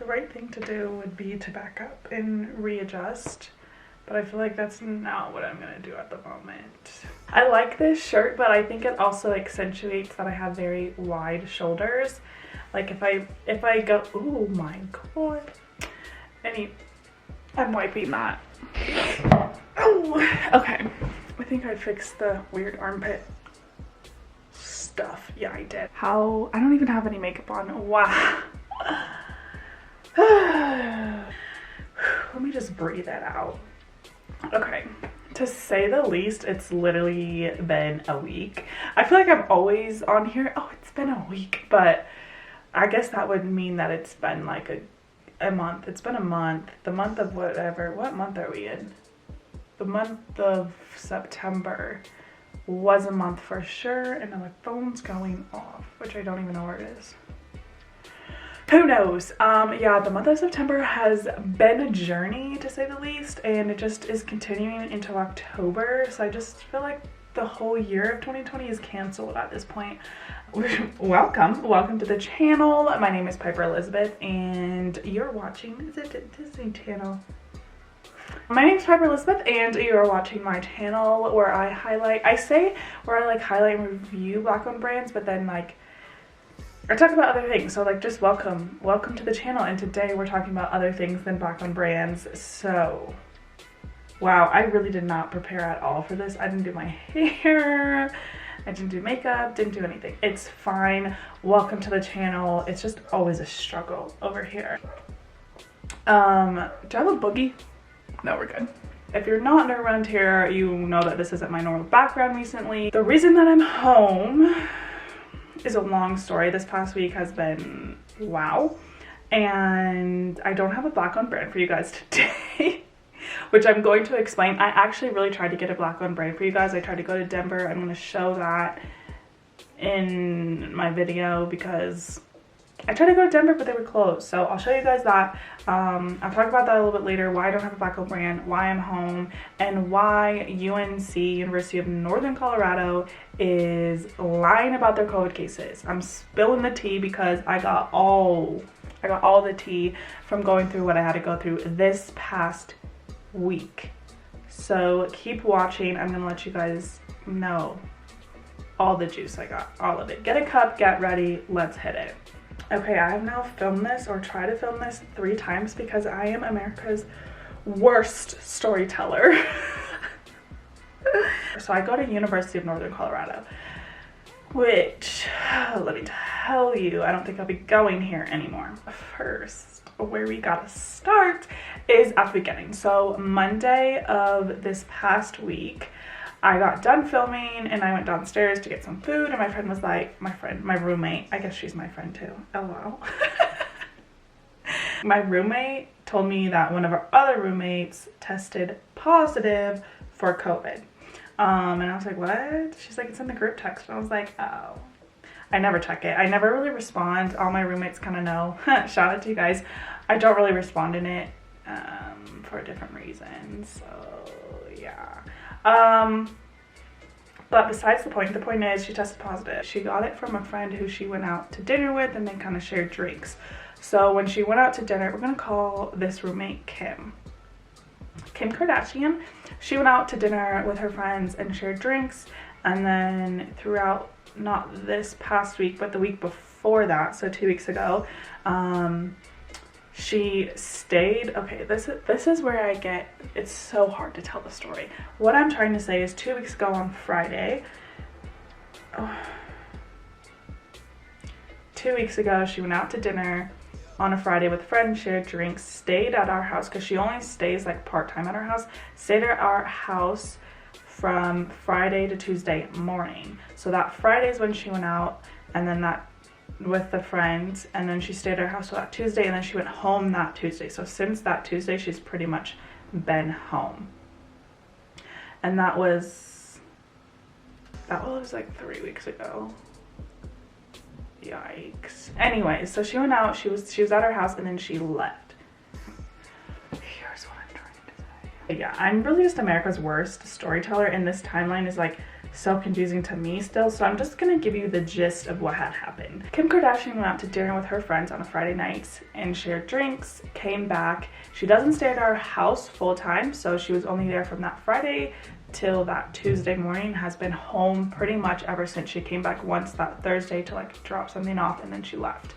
right thing to do would be to back up and readjust, but I feel like that's not what I'm gonna do at the moment. I like this shirt, but I think it also accentuates that I have very wide shoulders. Like if I go, oh my god, I'm wiping that. Oh, okay. I think I fixed the weird armpit stuff. Yeah, I did. I don't even have any makeup on. Wow. Let me just breathe that out. Okay. To say the least, it's literally been a week. I feel like I'm always on here. Oh, it's been a week, but I guess that would mean that it's been like a month. It's been a month. The month of whatever. What month are we in? The month of September was a month for sure, and then my phone's going off, which I don't even know where it is. Who knows? Yeah, the month of September has been a journey, to say the least, and it just is continuing into October, so I just feel like the whole year of 2020 is canceled at this point. Welcome to the channel. My name is Piper Elizabeth, and you're watching, is it a Disney Channel? My name is Piper Elizabeth, and you're watching my channel where I highlight and review Black-owned brands, but then like I talk about other things. So like just welcome to the channel, and today we're talking about other things than Black-owned brands. So wow, I really did not prepare at all for this. I didn't do my hair, I didn't do makeup, didn't do anything. It's fine. Welcome to the channel. It's just always a struggle over here. Do I have a boogie? No, we're good. If you're not around here, you know that this isn't my normal background recently. The reason that I'm home is a long story. This past week has been wow, and I don't have a Black-owned brand for you guys today, which I'm going to explain. I actually really tried to get a Black-owned brand for you guys. I tried to go to Denver. I'm going to show that in my video because I tried to go to Denver, but they were closed. So I'll show you guys that. I'll talk about that a little bit later, why I don't have a Black-owned brand, why I'm home, and why UNC, University of Northern Colorado, is lying about their COVID cases. I'm spilling the tea because I got all the tea from going through what I had to go through this past week. So keep watching. I'm gonna let you guys know all the juice I got, all of it. Get a cup, get ready, let's hit it. Okay, I have now filmed this, or tried to film this 3 times, because I am America's worst storyteller. So I go to University of Northern Colorado, which, let me tell you, I don't think I'll be going here anymore. First, where we gotta start is at the beginning. So Monday of this past week, I got done filming and I went downstairs to get some food, and my friend was like, my roommate, I guess she's my friend too, LOL. My roommate told me that one of our other roommates tested positive for COVID. And I was like, what? She's like, it's in the group text. And I was like, oh. I never check it. I never really respond. All my roommates kind of know. Shout out to you guys. I don't really respond in it for different reasons. So yeah. But besides the point is she tested positive. She got it from a friend who she went out to dinner with, and they kind of shared drinks. So when she went out to dinner, we're gonna call this roommate Kim Kardashian. She went out to dinner with her friends and shared drinks, and then throughout, not this past week, but the week before that, so 2 weeks ago, she stayed. Okay, this is where I get, it's so hard to tell the story. What I'm trying to say is 2 weeks ago on Friday, 2 weeks ago, she went out to dinner on a Friday with friends, shared drinks, stayed at our house, because she only stays like part-time at our house, stayed at our house from Friday to Tuesday morning. So that Friday is when she went out, and then that with the friends, and then she stayed at our house till that Tuesday, and then she went home that Tuesday. So since that Tuesday, she's pretty much been home. And that was like 3 weeks ago. Yikes. Anyway, so she went out, she was at our house, and then she left. Here's what I'm trying to say. Yeah, I'm really just America's worst storyteller, and this timeline is like so confusing to me still, so I'm just gonna give you the gist of what had happened. Kim Kardashian went out to dinner with her friends on a Friday night and shared drinks, came back. She doesn't stay at our house full time, so she was only there from that Friday till that Tuesday morning, has been home pretty much ever since. She came back once that Thursday to like drop something off, and then she left.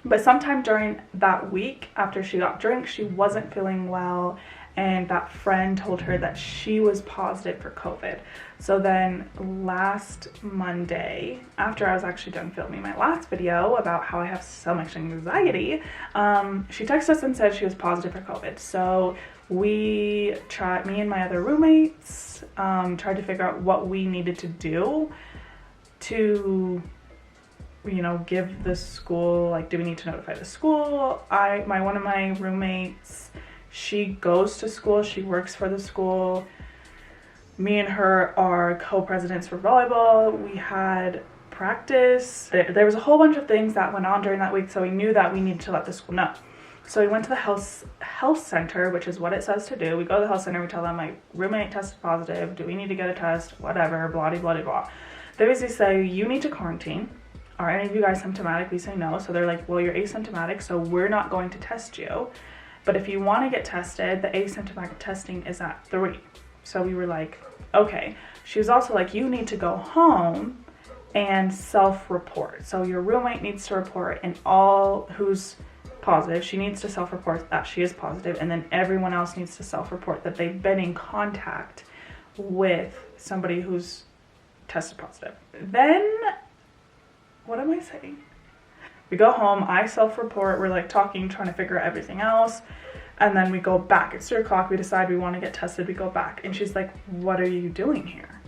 But sometime during that week after she got drinks, she wasn't feeling well, and that friend told her that she was positive for COVID. So then last Monday, after I was actually done filming my last video about how I have so much anxiety, she texted us and said she was positive for COVID. So me and my other roommates tried to figure out what we needed to do to, you know, give the school, like, do we need to notify the school? One of my roommates, she goes to school, she works for the school. Me and her are co-presidents for volleyball. We had practice. There was a whole bunch of things that went on during that week, so we knew that we needed to let the school know. So we went to the health center, which is what it says to do. We go to the health center, we tell them my roommate tested positive, do we need to get a test, whatever, blah, blah, blah, blah. They basically say, you need to quarantine. Are any of you guys symptomatic? We say no. So they're like, well, you're asymptomatic, so we're not going to test you. But if you want to get tested, the asymptomatic testing is at 3. So we were like, okay. She was also like, you need to go home and self-report. So your roommate needs to report, and all who's positive, she needs to self-report that she is positive, and then everyone else needs to self-report that they've been in contact with somebody who's tested positive. Then, what am I saying? We go home, I self-report, we're like talking, trying to figure out everything else, and then we go back. It's 3 o'clock, we decide we want to get tested, we go back, and she's like, what are you doing here?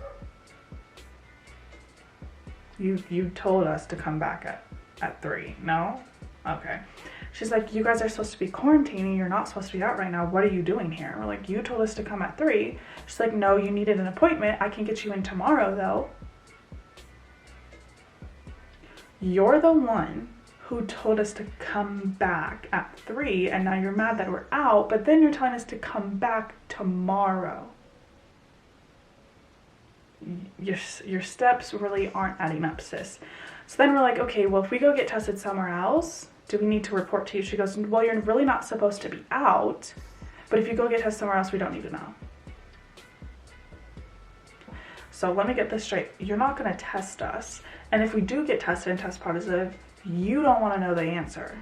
You told us to come back at 3, no? Okay. She's like, you guys are supposed to be quarantining, you're not supposed to be out right now, what are you doing here? We're like, you told us to come at 3. She's like, no, you needed an appointment, I can get you in tomorrow though. You're the one who told us to come back at 3, and now you're mad that we're out, but then you're telling us to come back tomorrow. Your steps really aren't adding up, sis. So then we're like, okay, well, if we go get tested somewhere else, do we need to report to you? She goes, well, you're really not supposed to be out, but if you go get tested somewhere else, we don't need to know. So let me get this straight. You're not going to test us. And if we do get tested and test positive, you don't want to know the answer.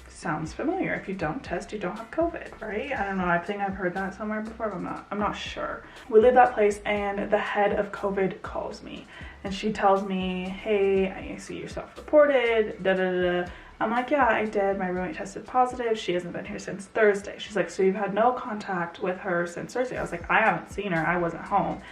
Sounds familiar. If you don't test, you don't have COVID, right? I don't know. I think I've heard that somewhere before, but I'm not sure. We leave that place, and the head of COVID calls me, and she tells me, hey, I see you self-reported, da da da. I'm like, yeah, I did. My roommate tested positive. She hasn't been here since Thursday. She's like, so you've had no contact with her since Thursday? I was like, I haven't seen her. I wasn't home.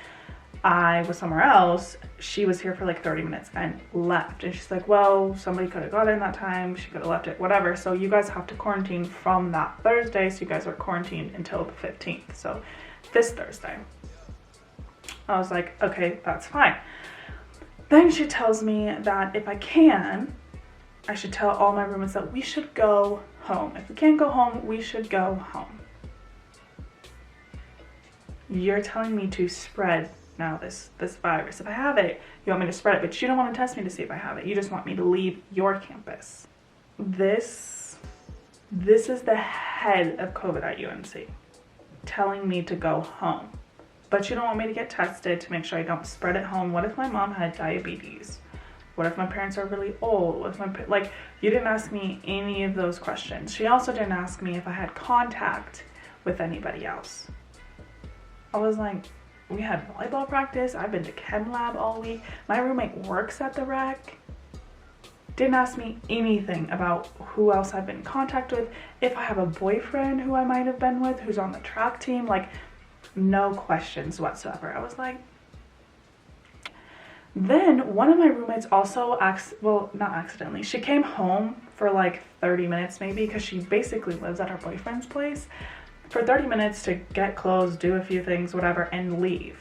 I was somewhere else. She was here for like 30 minutes and left. And she's like, well, somebody could have got in that time. She could have left it, whatever. So you guys have to quarantine from that Thursday. So you guys are quarantined until the 15th. So this Thursday. I was like, okay, that's fine. Then she tells me that if I can, I should tell all my roommates that we should go home. If we can't go home, we should go home. You're telling me to spread now this virus. If I have it, you want me to spread it, but you don't want to test me to see if I have it. You just want me to leave your campus. This is the head of COVID at UNC telling me to go home, but you don't want me to get tested to make sure I don't spread it home. What if my mom had diabetes? What if my parents are really old? What if you didn't ask me any of those questions. She also didn't ask me if I had contact with anybody else. I was like, we had volleyball practice. I've been to chem lab all week. My roommate works at the rec. Didn't ask me anything about who else I've been in contact with. If I have a boyfriend who I might have been with, who's on the track team, like no questions whatsoever. I was like, then one of my roommates also not accidentally, she came home for like 30 minutes maybe, because she basically lives at her boyfriend's place, for 30 minutes to get clothes, do a few things, whatever, and leave.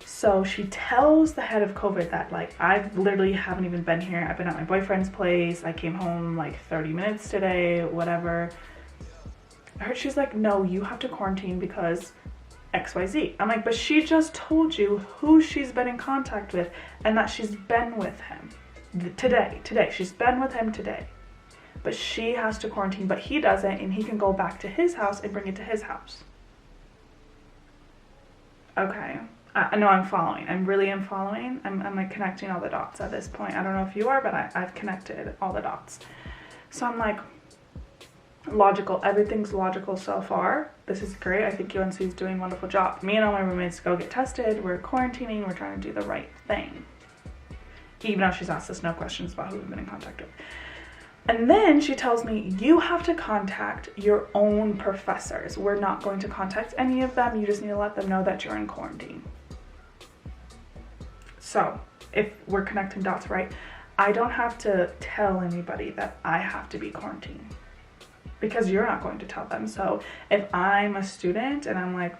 So she tells the head of COVID that like, I literally haven't even been here. I've been at my boyfriend's place. I came home like 30 minutes today, whatever. She's like, no, you have to quarantine because XYZ. I'm like, but she just told you who she's been in contact with and that she's been with him today. She's been with him today. But she has to quarantine, but he doesn't, and he can go back to his house and bring it to his house. Okay. I know I'm following. I really am following. I'm like connecting all the dots at this point. I don't know if you are, but I've connected all the dots. So I'm like, logical. Everything's logical so far. This is great. I think UNC is doing a wonderful job. Me and all my roommates go get tested. We're quarantining. We're trying to do the right thing. Even though she's asked us no questions about who we've been in contact with. And then she tells me, you have to contact your own professors. We're not going to contact any of them. You just need to let them know that you're in quarantine. So if we're connecting dots right, I don't have to tell anybody that I have to be quarantined because you're not going to tell them. So if I'm a student and I'm like,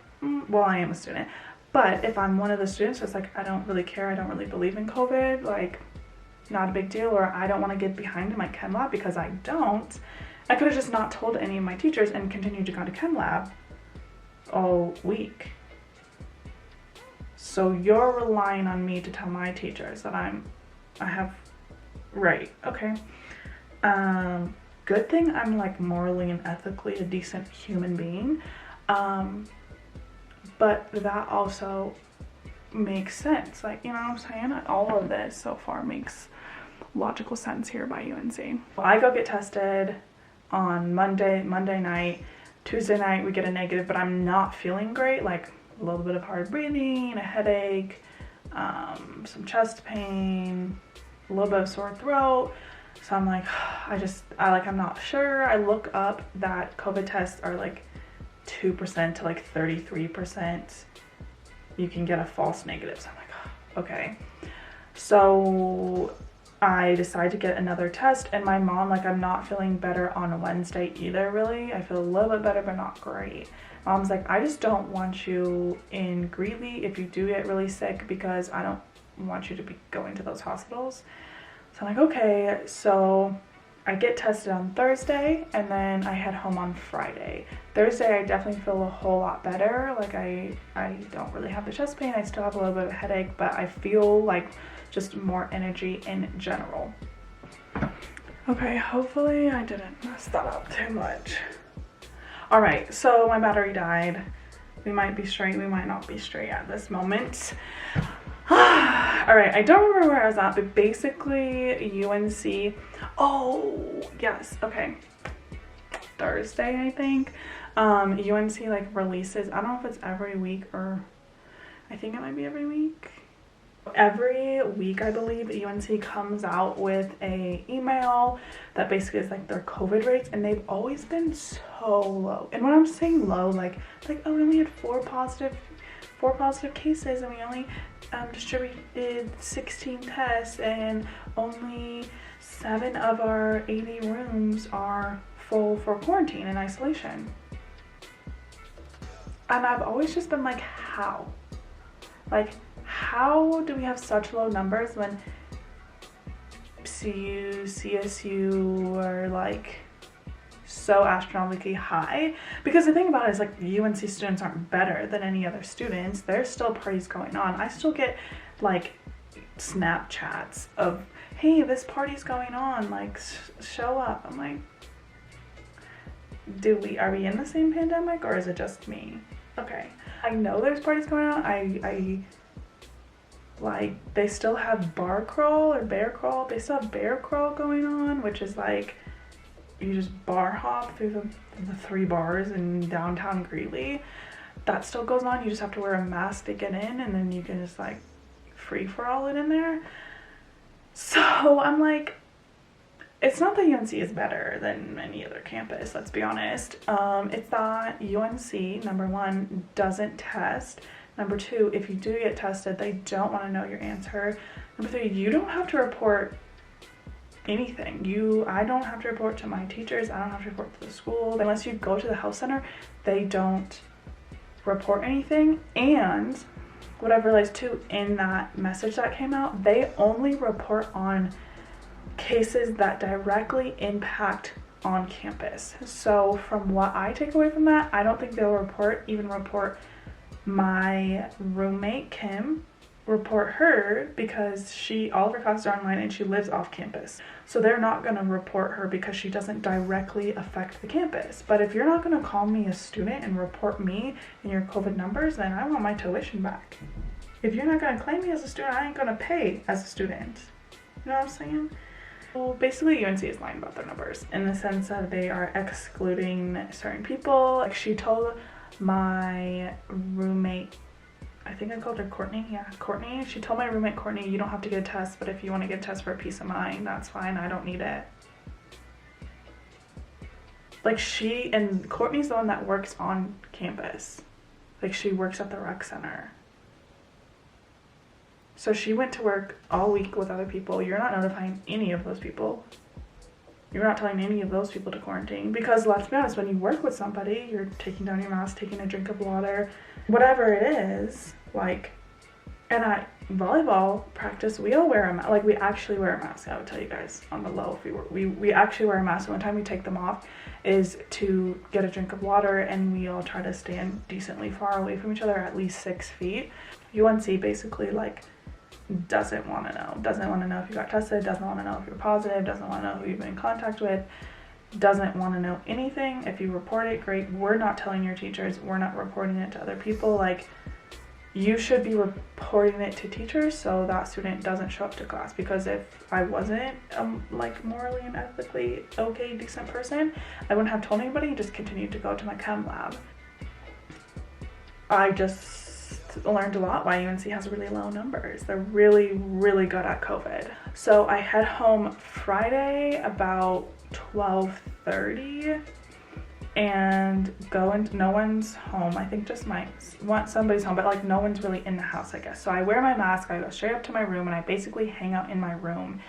well, I am a student, but if I'm one of the students that's like, I don't really care, I don't really believe in COVID, like, not a big deal, or I don't want to get behind in my chem lab because I don't, I could have just not told any of my teachers and continued to go to chem lab all week. So you're relying on me to tell my teachers that I have, right, okay. Good thing I'm like morally and ethically a decent human being. But that also makes sense. Like, you know what I'm saying? All of this so far makes logical sense here by UNC. Well, I go get tested on Monday night. Tuesday night we get a negative, but I'm not feeling great. Like a little bit of hard breathing, a headache, some chest pain, a little bit of sore throat. So I'm like, I'm not sure. I look up that COVID tests are like 2% to like 33%. You can get a false negative. So I'm like, okay. So I decide to get another test, and my mom, like, I'm not feeling better on Wednesday either, really. I feel a little bit better, but not great. Mom's like, I just don't want you in Greeley if you do get really sick because I don't want you to be going to those hospitals. So I'm like, okay. So I get tested on Thursday, and then I head home on Friday. Thursday, I definitely feel a whole lot better. Like, I don't really have the chest pain. I still have a little bit of a headache, but I feel like just more energy in general. Okay, hopefully I didn't mess that up too much. All right, so my battery died. We might be straight, we might not be straight at this moment. All right, I don't remember where I was at, but basically UNC, oh, yes, okay. Thursday, I think, UNC like releases, I don't know if it's every week or I think it might be every week. Every week, I believe, UNC comes out with a email that basically is like their COVID rates, and they've always been so low. And when I'm saying low, like oh, we only had four positive cases, and we only distributed 16 tests, and only 7 of our 80 rooms are full for quarantine and isolation. And I've always just been like, how? Like, how do we have such low numbers when CU, CSU are like so astronomically high? Because the thing about it is, like, UNC students aren't better than any other students. There's still parties going on. I still get like Snapchats of, hey, this party's going on, like show up. I'm like, are we in the same pandemic, or is it just me? Okay, I know there's parties going on. I like, they still have bar crawl or bear crawl. They still have bear crawl going on, which is like, you just bar hop through the 3 bars in downtown Greeley. That still goes on. You just have to wear a mask to get in, and then you can just like free for all it in there. So I'm like, it's not that UNC is better than any other campus, let's be honest. It's that UNC, number one, doesn't test. Number 2, if you do get tested, they don't want to know your answer. Number 3, you don't have to report anything. I don't have to report to my teachers. I don't have to report to the school. Unless you go to the health center, they don't report anything. And what I've realized too, in that message that came out, they only report on cases that directly impact on campus. So from what I take away from that, I don't think they'll even report my roommate Kim report her because all of her classes are online and she lives off campus. So they're not going to report her because she doesn't directly affect the campus. But if you're not going to call me a student and report me in your COVID numbers, then I want my tuition back. If you're not going to claim me as a student, I ain't going to pay as a student. You know what I'm saying? Well, basically UNC is lying about their numbers in the sense that they are excluding certain people. Like she told my roommate, I think I called her Courtney. Yeah, Courtney. She told my roommate Courtney, you don't have to get a test, but if you want to get a test for peace of mind, that's fine. I don't need it. Like and Courtney's the one that works on campus. Like she works at the rec center. So she went to work all week with other people. You're not notifying any of those people. You're not telling any of those people to quarantine because let's be honest, when you work with somebody, you're taking down your mask, taking a drink of water, whatever it is. Like, and at volleyball practice, we all wear a mask. Like we actually wear a mask. I would tell you guys on the low if we actually wear a mask. The one time we take them off is to get a drink of water, and we all try to stand decently far away from each other, at least 6 feet. UNC basically like doesn't want to know if you got tested, doesn't want to know if you're positive, doesn't want to know who you've been in contact with, doesn't want to know anything. If you report it, great. We're not telling your teachers, we're not reporting it to other people. Like you should be reporting it to teachers so that student doesn't show up to class, because if I wasn't like morally and ethically okay, decent person, I wouldn't have told anybody and just continued to go to my chem lab. I just learned a lot why UNC has really low numbers. They're really, really good at COVID. So I head home Friday about 12:30 and go into, no one's home. I think just somebody's home, but like no one's really in the house, I guess. So I wear my mask, I go straight up to my room, and I basically hang out in my room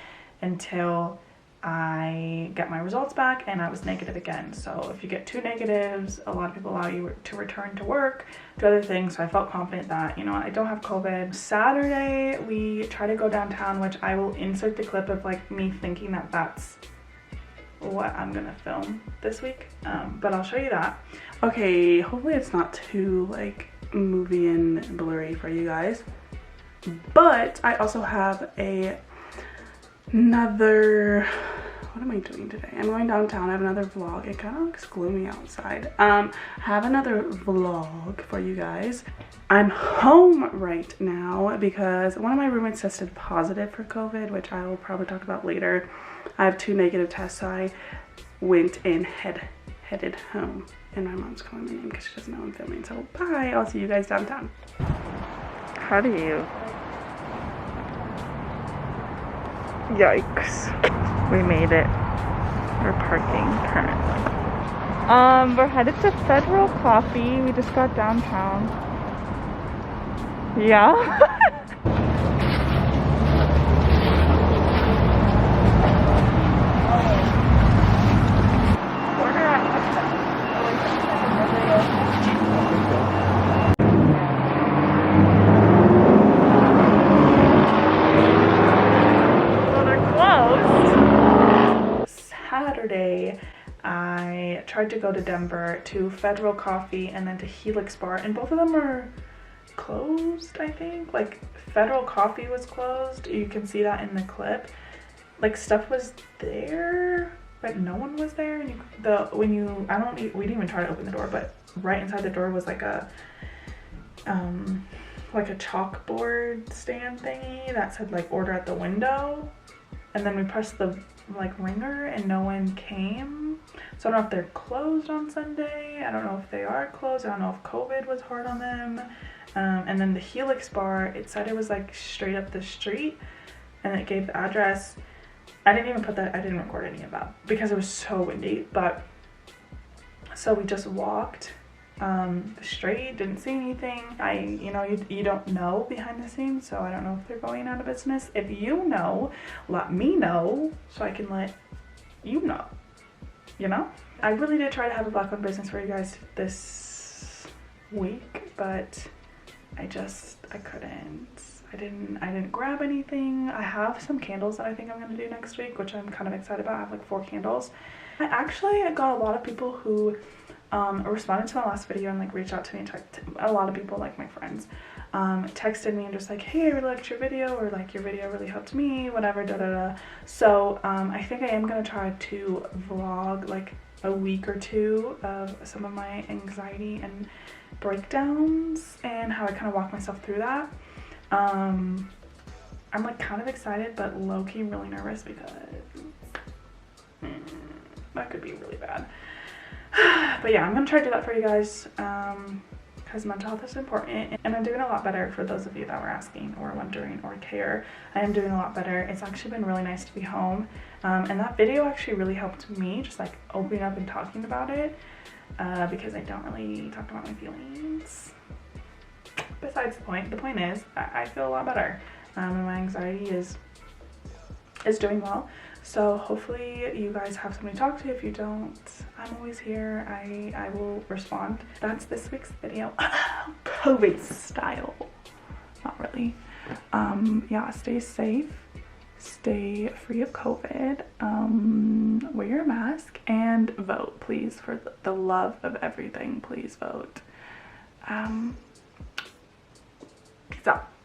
until I get my results back and I was negative again. So if you get 2 negatives, a lot of people allow you to return to work, do other things. So I felt confident that, you know, I don't have COVID. Saturday, we try to go downtown, which I will insert the clip of like me thinking that that's what I'm gonna film this week. But I'll show you that. Okay, hopefully it's not too like movie and blurry for you guys. But I also have another, what am I doing today? I'm going downtown. I have another vlog. It kind of looks gloomy outside. I have another vlog for you guys. I'm home right now because one of my roommates tested positive for COVID, which I will probably talk about later. I have 2 negative tests, so I went and headed home. And my mom's calling my name because she doesn't know I'm filming. So bye, I'll see you guys downtown. How do you? Yikes. We made it. We're parking currently. We're headed to Federal Coffee. We just got downtown. Yeah. Saturday, I tried to go to Denver to Federal Coffee and then to Helix Bar, and both of them are closed, I think. Like Federal Coffee was closed. You can see that in the clip. Like stuff was there, but no one was there. And we didn't even try to open the door, but right inside the door was like a chalkboard stand thingy that said like order at the window, and then we pressed the like ringer and no one came. So I don't know if they're closed on Sunday. I don't know if they are closed. I don't know if COVID was hard on them. And then the Helix Bar, it said it was like straight up the street, and it gave the address. I didn't even put that, I didn't record any of that because it was so windy. But so we just walked straight, didn't see anything. You don't know behind the scenes, so I don't know if they're going out of business. If you know, let me know so I can let you know, you know? I really did try to have a Black owned business for you guys this week, but I couldn't. I didn't grab anything. I have some candles that I think I'm gonna do next week, which I'm kind of excited about. I have like 4 candles. I actually got a lot of people who responded to my last video and like reached out to me. A lot of people, like my friends, texted me and just like, hey, I really liked your video, or like your video really helped me, whatever, da da da. So I think I am gonna try to vlog like a week or 2 of some of my anxiety and breakdowns and how I kind of walk myself through that. I'm like kind of excited but low-key really nervous because that could be really bad. But yeah, I'm gonna try to do that for you guys because mental health is important, and I'm doing a lot better. For those of you that were asking or wondering or care, I am doing a lot better. It's actually been really nice to be home, and that video actually really helped me, just like opening up and talking about it, because I don't really talk about my feelings. Besides the point is I feel a lot better, and my anxiety is doing well. So hopefully you guys have somebody to talk to. If you don't, I'm always here. I will respond. That's this week's video. COVID style. Not really. Yeah, stay safe, stay free of COVID, wear your mask, and vote, please. For the love of everything, please vote.